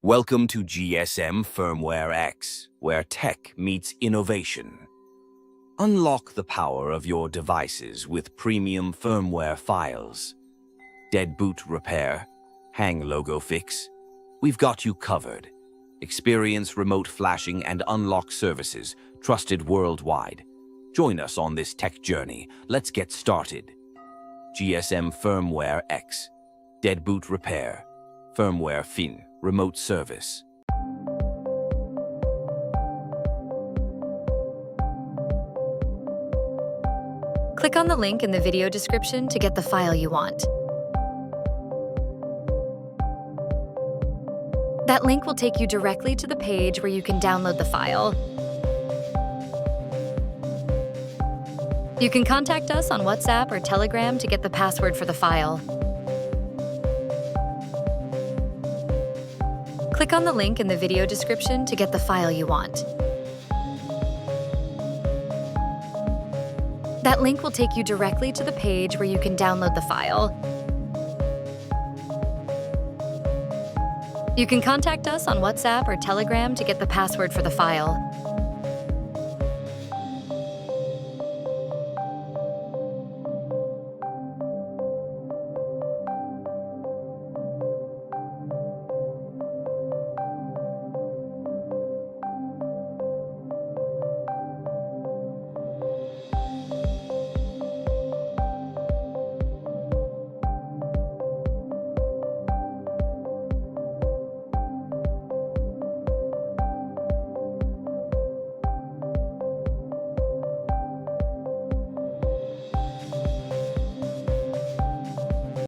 Welcome to GSMFirmwareX, where tech meets innovation. Unlock the power of your devices with premium firmware files. Dead boot repair, hang logo fix. We've got you covered. Experience remote flashing and unlock services trusted worldwide. Join us on this tech journey. Let's get started. GSMFirmwareX, dead boot repair, firmware fin, remote service. Click on the link in the video description to get the file you want. That link will take you directly to the page where you can download the file. You can contact us on WhatsApp or Telegram to get the password for the file. Click on the link in the video description to get the file you want. That link will take you directly to the page where you can download the file. You can contact us on WhatsApp or Telegram to get the password for the file.